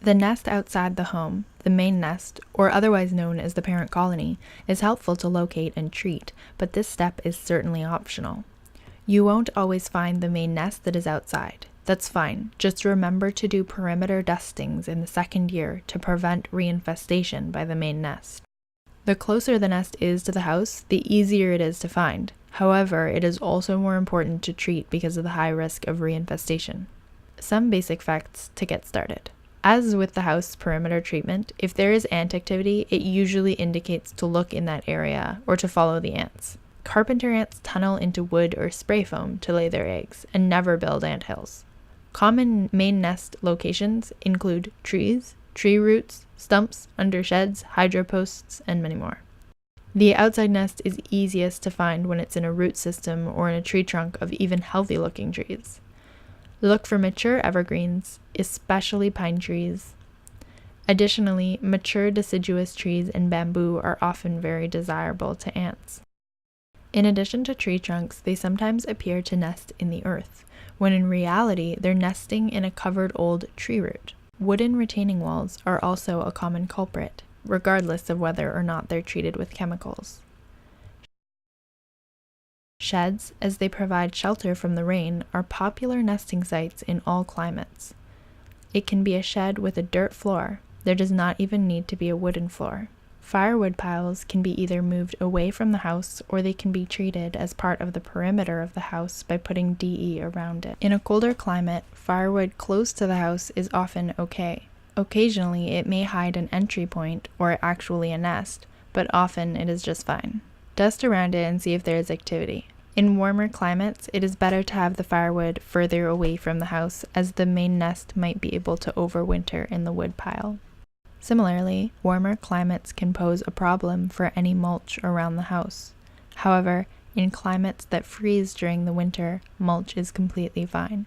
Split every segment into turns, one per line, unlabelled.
The nest outside the home, the main nest, or otherwise known as the parent colony, is helpful to locate and treat, but this step is certainly optional. You won't always find the main nest that is outside. That's fine, just remember to do perimeter dustings in the second year to prevent reinfestation by the main nest. The closer the nest is to the house, the easier it is to find. However, it is also more important to treat because of the high risk of reinfestation. Some basic facts to get started. As with the house perimeter treatment, if there is ant activity, it usually indicates to look in that area or to follow the ants. Carpenter ants tunnel into wood or spray foam to lay their eggs and never build ant hills. Common main nest locations include trees, tree roots, stumps, under sheds, hydro posts, and many more. The outside nest is easiest to find when it's in a root system or in a tree trunk of even healthy-looking trees. Look for mature evergreens, especially pine trees. Additionally, mature deciduous trees and bamboo are often very desirable to ants. In addition to tree trunks, they sometimes appear to nest in the earth, when in reality they're nesting in a covered old tree root. Wooden retaining walls are also a common culprit, regardless of whether or not they're treated with chemicals. Sheds, as they provide shelter from the rain, are popular nesting sites in all climates. It can be a shed with a dirt floor. There does not even need to be a wooden floor. Firewood piles can be either moved away from the house or they can be treated as part of the perimeter of the house by putting DE around it. In a colder climate, firewood close to the house is often okay. Occasionally, it may hide an entry point or actually a nest, but often it is just fine. Dust around it and see if there is activity. In warmer climates, it is better to have the firewood further away from the house, as the main nest might be able to overwinter in the wood pile. Similarly, warmer climates can pose a problem for any mulch around the house. However, in climates that freeze during the winter, mulch is completely fine.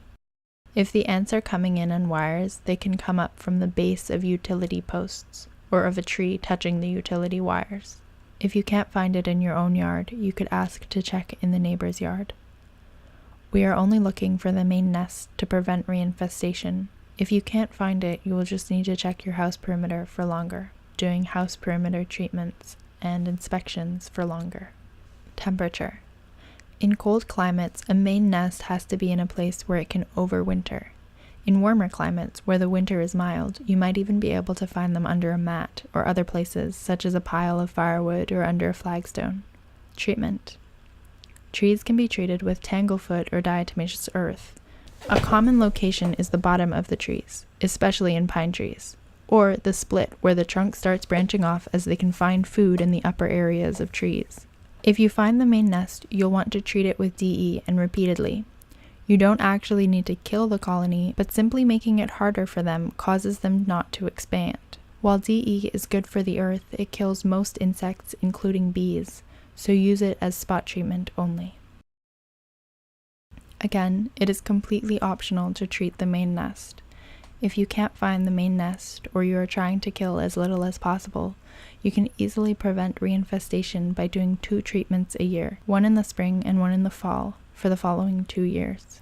If the ants are coming in on wires, they can come up from the base of utility posts, or of a tree touching the utility wires. If you can't find it in your own yard, you could ask to check in the neighbor's yard. We are only looking for the main nest to prevent reinfestation. If you can't find it, you will just need to check your house perimeter for longer, doing house perimeter treatments and inspections for longer. Temperature. In cold climates, a main nest has to be in a place where it can overwinter. In warmer climates, where the winter is mild, you might even be able to find them under a mat or other places, such as a pile of firewood or under a flagstone. Treatment. Trees can be treated with tanglefoot or diatomaceous earth. A common location is the bottom of the trees, especially in pine trees, or the split where the trunk starts branching off as they can find food in the upper areas of trees. If you find the main nest, you'll want to treat it with DE and repeatedly. You don't actually need to kill the colony, but simply making it harder for them causes them not to expand. While DE is good for the earth, it kills most insects, including bees, so use it as spot treatment only. Again, it is completely optional to treat the main nest. If you can't find the main nest, or you are trying to kill as little as possible, you can easily prevent reinfestation by doing 2 treatments a year, one in the spring and one in the fall, for the following 2 years.